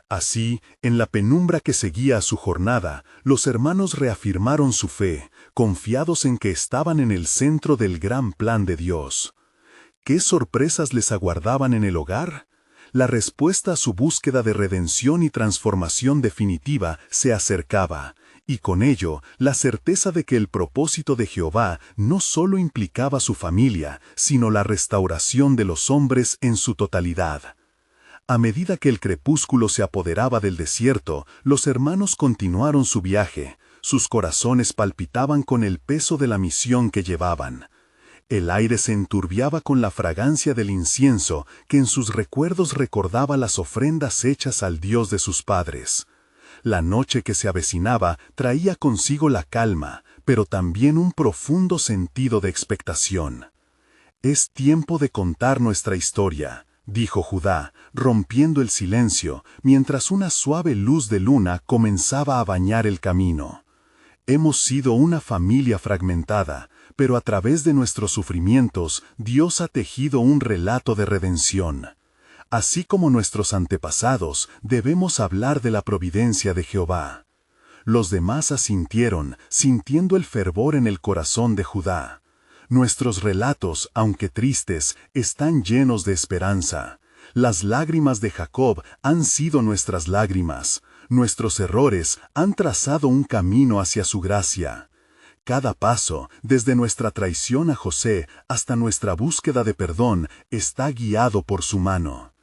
Así, en la penumbra que seguía a su jornada, los hermanos reafirmaron su fe, confiados en que estaban en el centro del gran plan de Dios. ¿Qué sorpresas les aguardaban en el hogar? La respuesta a su búsqueda de redención y transformación definitiva se acercaba, y con ello la certeza de que el propósito de Jehová no solo implicaba su familia, sino la restauración de los hombres en su totalidad. A medida que el crepúsculo se apoderaba del desierto, los hermanos continuaron su viaje. Sus corazones palpitaban con el peso de la misión que llevaban. El aire se enturbiaba con la fragancia del incienso que en sus recuerdos recordaba las ofrendas hechas al Dios de sus padres. La noche que se avecinaba traía consigo la calma, pero también un profundo sentido de expectación. «Es tiempo de contar nuestra historia», dijo Judá, rompiendo el silencio, mientras una suave luz de luna comenzaba a bañar el camino. «Hemos sido una familia fragmentada, pero a través de nuestros sufrimientos, Dios ha tejido un relato de redención. Así como nuestros antepasados, debemos hablar de la providencia de Jehová». Los demás asintieron, sintiendo el fervor en el corazón de Judá. Nuestros relatos, aunque tristes, están llenos de esperanza. Las lágrimas de Jacob han sido nuestras lágrimas. Nuestros errores han trazado un camino hacia su gracia. Cada paso, desde nuestra traición a José hasta nuestra búsqueda de perdón, está guiado por su mano.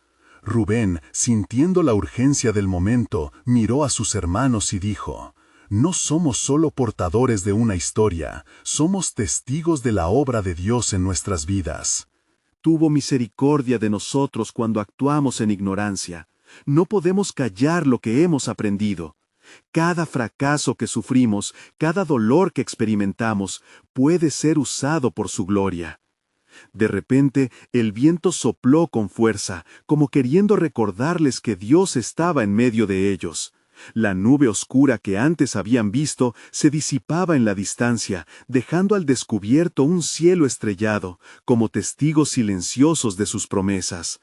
Rubén, sintiendo la urgencia del momento, miró a sus hermanos y dijo: «No somos solo portadores de una historia, somos testigos de la obra de Dios en nuestras vidas. Tuvo misericordia de nosotros cuando actuamos en ignorancia. No podemos callar lo que hemos aprendido. Cada fracaso que sufrimos, cada dolor que experimentamos, puede ser usado por su gloria». De repente, el viento sopló con fuerza, como queriendo recordarles que Dios estaba en medio de ellos. La nube oscura que antes habían visto se disipaba en la distancia, dejando al descubierto un cielo estrellado, como testigos silenciosos de sus promesas.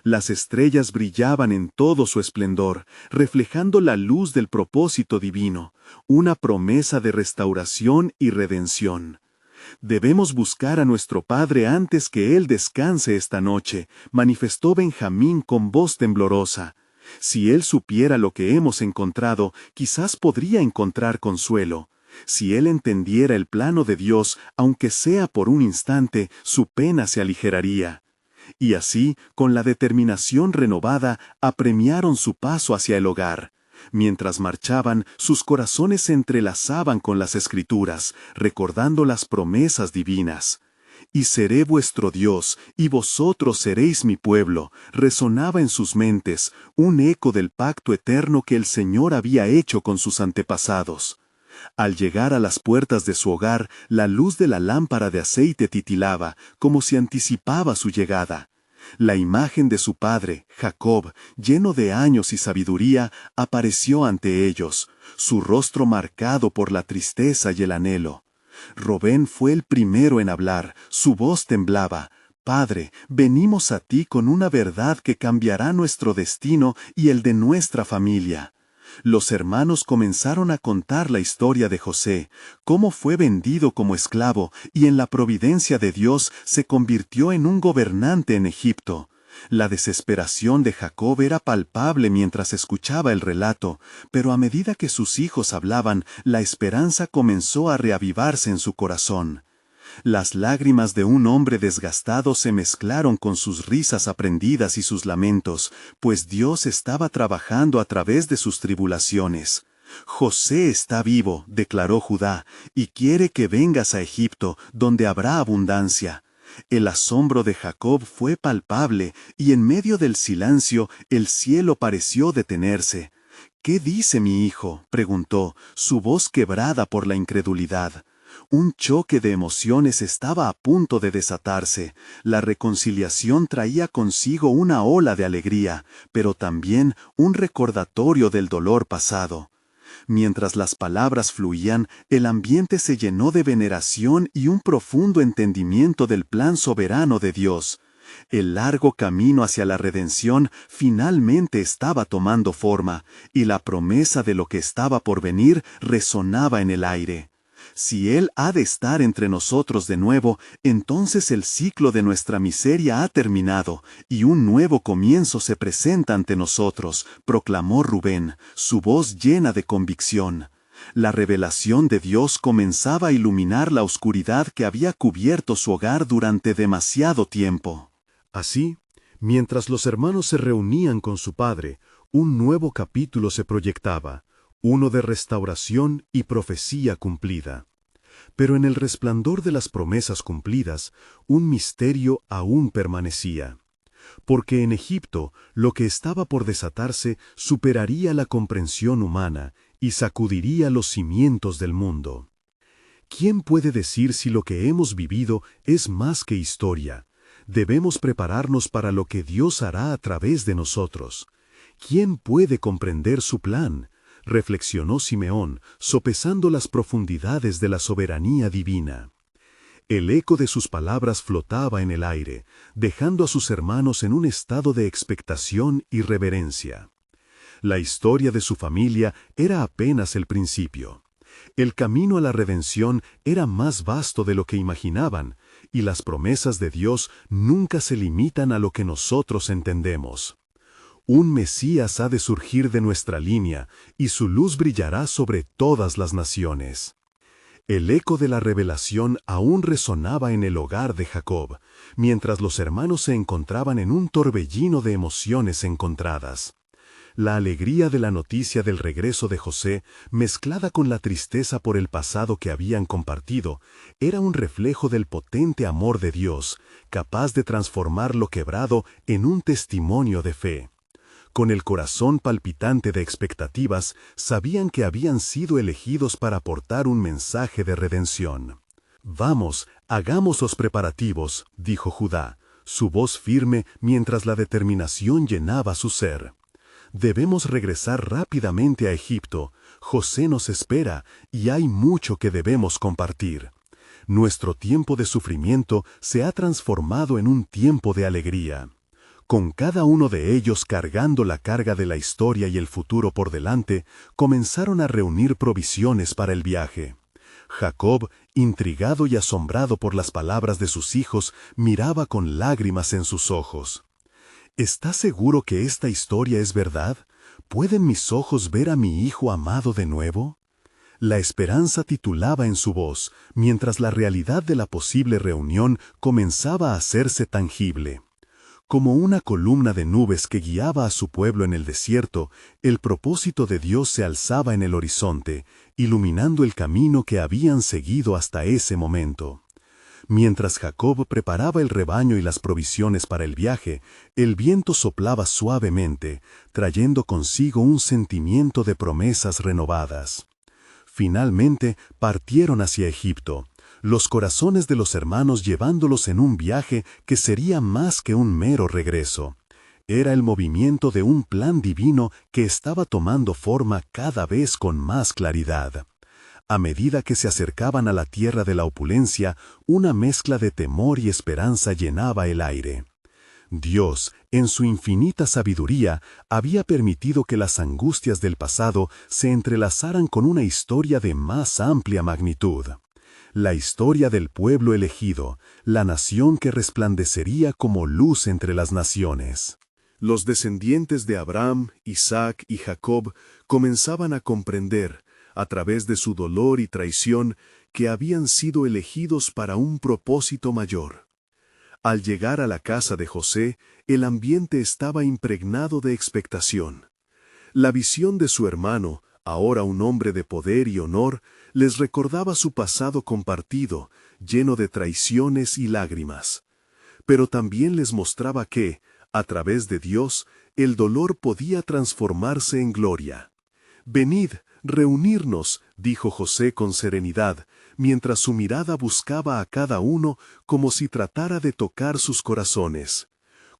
Las estrellas brillaban en todo su esplendor, reflejando la luz del propósito divino, una promesa de restauración y redención. «Debemos buscar a nuestro Padre antes que Él descanse esta noche», manifestó Benjamín con voz temblorosa. «Si Él supiera lo que hemos encontrado, quizás podría encontrar consuelo. Si Él entendiera el plano de Dios, aunque sea por un instante, su pena se aligeraría». Y así, con la determinación renovada, apremiaron su paso hacia el hogar. Mientras marchaban, sus corazones se entrelazaban con las Escrituras, recordando las promesas divinas. «Y seré vuestro Dios, y vosotros seréis mi pueblo», resonaba en sus mentes, un eco del pacto eterno que el Señor había hecho con sus antepasados. Al llegar a las puertas de su hogar, la luz de la lámpara de aceite titilaba, como si anticipaba su llegada. La imagen de su padre, Jacob, lleno de años y sabiduría, apareció ante ellos, su rostro marcado por la tristeza y el anhelo. Rubén fue el primero en hablar, su voz temblaba. «Padre, venimos a ti con una verdad que cambiará nuestro destino y el de nuestra familia». Los hermanos comenzaron a contar la historia de José, cómo fue vendido como esclavo y en la providencia de Dios se convirtió en un gobernante en Egipto. La desesperación de Jacob era palpable mientras escuchaba el relato, pero a medida que sus hijos hablaban, la esperanza comenzó a reavivarse en su corazón. Las lágrimas de un hombre desgastado se mezclaron con sus risas aprendidas y sus lamentos, pues Dios estaba trabajando a través de sus tribulaciones. José está vivo, declaró Judá, y quiere que vengas a Egipto, donde habrá abundancia. El asombro de Jacob fue palpable, y en medio del silencio el cielo pareció detenerse. «¿Qué dice mi hijo?», preguntó, su voz quebrada por la incredulidad. Un choque de emociones estaba a punto de desatarse. La reconciliación traía consigo una ola de alegría, pero también un recordatorio del dolor pasado. Mientras las palabras fluían, el ambiente se llenó de veneración y un profundo entendimiento del plan soberano de Dios. El largo camino hacia la redención finalmente estaba tomando forma, y la promesa de lo que estaba por venir resonaba en el aire. Si Él ha de estar entre nosotros de nuevo, entonces el ciclo de nuestra miseria ha terminado, y un nuevo comienzo se presenta ante nosotros, proclamó Rubén, su voz llena de convicción. La revelación de Dios comenzaba a iluminar la oscuridad que había cubierto su hogar durante demasiado tiempo. Así, mientras los hermanos se reunían con su padre, un nuevo capítulo se proyectaba, uno de restauración y profecía cumplida. Pero en el resplandor de las promesas cumplidas, un misterio aún permanecía. Porque en Egipto lo que estaba por desatarse superaría la comprensión humana y sacudiría los cimientos del mundo. ¿Quién puede decir si lo que hemos vivido es más que historia? Debemos prepararnos para lo que Dios hará a través de nosotros. ¿Quién puede comprender su plan?, reflexionó Simeón, sopesando las profundidades de la soberanía divina. El eco de sus palabras flotaba en el aire, dejando a sus hermanos en un estado de expectación y reverencia. La historia de su familia era apenas el principio. El camino a la redención era más vasto de lo que imaginaban, y las promesas de Dios nunca se limitan a lo que nosotros entendemos. Un Mesías ha de surgir de nuestra línea, y su luz brillará sobre todas las naciones. El eco de la revelación aún resonaba en el hogar de Jacob, mientras los hermanos se encontraban en un torbellino de emociones encontradas. La alegría de la noticia del regreso de José, mezclada con la tristeza por el pasado que habían compartido, era un reflejo del potente amor de Dios, capaz de transformar lo quebrado en un testimonio de fe. Con el corazón palpitante de expectativas, sabían que habían sido elegidos para aportar un mensaje de redención. «Vamos, hagamos los preparativos», dijo Judá, su voz firme mientras la determinación llenaba su ser. «Debemos regresar rápidamente a Egipto. José nos espera y hay mucho que debemos compartir. Nuestro tiempo de sufrimiento se ha transformado en un tiempo de alegría». Con cada uno de ellos cargando la carga de la historia y el futuro por delante, comenzaron a reunir provisiones para el viaje. Jacob, intrigado y asombrado por las palabras de sus hijos, miraba con lágrimas en sus ojos. «¿Estás seguro que esta historia es verdad? ¿Pueden mis ojos ver a mi hijo amado de nuevo?». La esperanza titulaba en su voz, mientras la realidad de la posible reunión comenzaba a hacerse tangible. Como una columna de nubes que guiaba a su pueblo en el desierto, el propósito de Dios se alzaba en el horizonte, iluminando el camino que habían seguido hasta ese momento. Mientras Jacob preparaba el rebaño y las provisiones para el viaje, el viento soplaba suavemente, trayendo consigo un sentimiento de promesas renovadas. Finalmente partieron hacia Egipto, los corazones de los hermanos llevándolos en un viaje que sería más que un mero regreso. Era el movimiento de un plan divino que estaba tomando forma cada vez con más claridad. A medida que se acercaban a la tierra de la opulencia, una mezcla de temor y esperanza llenaba el aire. Dios, en su infinita sabiduría, había permitido que las angustias del pasado se entrelazaran con una historia de más amplia magnitud. la historia del pueblo elegido, la nación que resplandecería como luz entre las naciones. Los descendientes de Abraham, Isaac y Jacob comenzaban a comprender, a través de su dolor y traición, que habían sido elegidos para un propósito mayor. Al llegar a la casa de José, el ambiente estaba impregnado de expectación. La visión de su hermano, ahora un hombre de poder y honor, les recordaba su pasado compartido, lleno de traiciones y lágrimas. Pero también les mostraba que, a través de Dios, el dolor podía transformarse en gloria. «Venid, reunirnos», dijo José con serenidad, mientras su mirada buscaba a cada uno como si tratara de tocar sus corazones.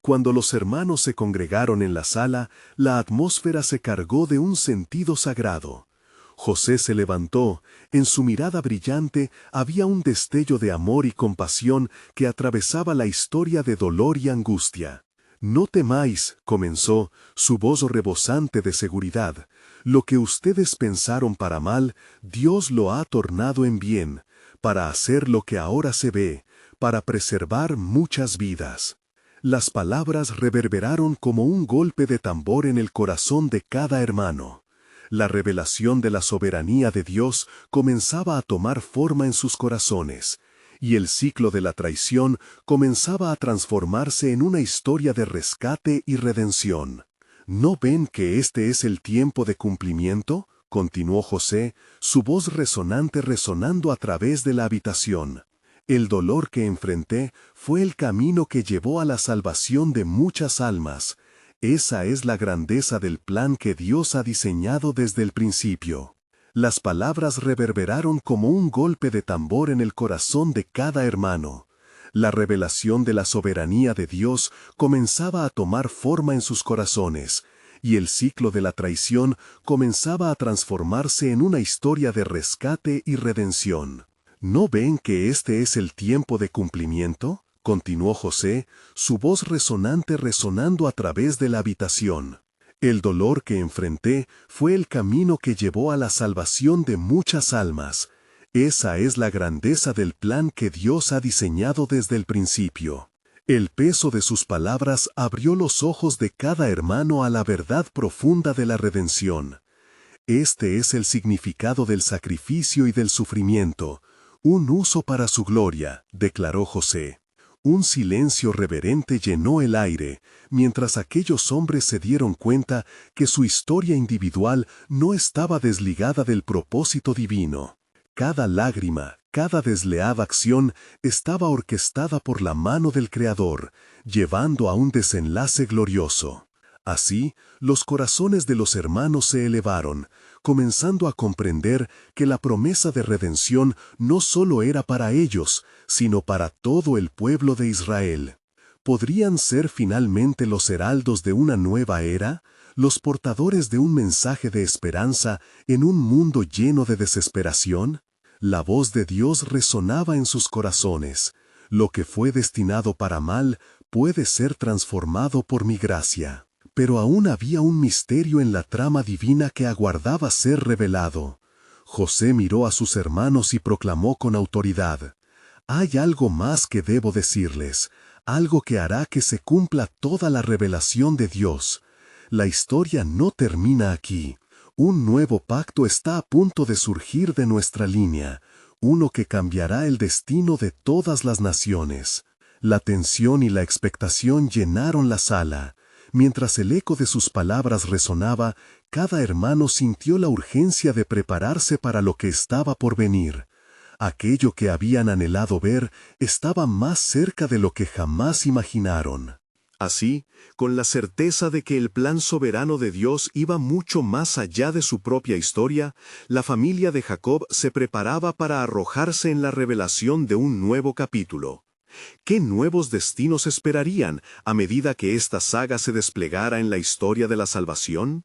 Cuando los hermanos se congregaron en la sala, la atmósfera se cargó de un sentido sagrado. José se levantó, en su mirada brillante había un destello de amor y compasión que atravesaba la historia de dolor y angustia. «No temáis», comenzó, su voz rebosante de seguridad. «Lo que ustedes pensaron para mal, Dios lo ha tornado en bien, para hacer lo que ahora se ve, para preservar muchas vidas». Las palabras reverberaron como un golpe de tambor en el corazón de cada hermano. La revelación de la soberanía de Dios comenzaba a tomar forma en sus corazones, y el ciclo de la traición comenzaba a transformarse en una historia de rescate y redención. ¿No ven que este es el tiempo de cumplimiento?, continuó José, su voz resonante resonando a través de la habitación. El dolor que enfrenté fue el camino que llevó a la salvación de muchas almas. Esa es la grandeza del plan que Dios ha diseñado desde el principio. Las palabras reverberaron como un golpe de tambor en el corazón de cada hermano. La revelación de la soberanía de Dios comenzaba a tomar forma en sus corazones, y el ciclo de la traición comenzaba a transformarse en una historia de rescate y redención. ¿No ven que este es el tiempo de cumplimiento?, continuó José, su voz resonante resonando a través de la habitación. El dolor que enfrenté fue el camino que llevó a la salvación de muchas almas. Esa es la grandeza del plan que Dios ha diseñado desde el principio. El peso de sus palabras abrió los ojos de cada hermano a la verdad profunda de la redención. Este es el significado del sacrificio y del sufrimiento. Un uso para su gloria, declaró José. Un silencio reverente llenó el aire, mientras aquellos hombres se dieron cuenta que su historia individual no estaba desligada del propósito divino. Cada lágrima, cada desleada acción estaba orquestada por la mano del Creador, llevando a un desenlace glorioso. Así, los corazones de los hermanos se elevaron, comenzando a comprender que la promesa de redención no solo era para ellos, sino para todo el pueblo de Israel. ¿Podrían ser finalmente los heraldos de una nueva era, los portadores de un mensaje de esperanza en un mundo lleno de desesperación? La voz de Dios resonaba en sus corazones. Lo que fue destinado para mal puede ser transformado por mi gracia. Pero aún había un misterio en la trama divina que aguardaba ser revelado. José miró a sus hermanos y proclamó con autoridad: «Hay algo más que debo decirles, algo que hará que se cumpla toda la revelación de Dios. La historia no termina aquí. Un nuevo pacto está a punto de surgir de nuestra línea, uno que cambiará el destino de todas las naciones». La tensión y la expectación llenaron la sala. Mientras el eco de sus palabras resonaba, cada hermano sintió la urgencia de prepararse para lo que estaba por venir. Aquello que habían anhelado ver estaba más cerca de lo que jamás imaginaron. Así, con la certeza de que el plan soberano de Dios iba mucho más allá de su propia historia, la familia de Jacob se preparaba para arrojarse en la revelación de un nuevo capítulo. ¿Qué nuevos destinos esperarían a medida que esta saga se desplegara en la historia de la salvación?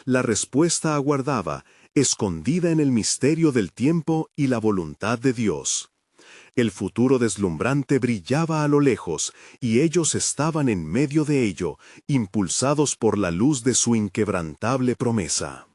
La respuesta aguardaba, escondida en el misterio del tiempo y la voluntad de Dios. El futuro deslumbrante brillaba a lo lejos, y ellos estaban en medio de ello, impulsados por la luz de su inquebrantable promesa.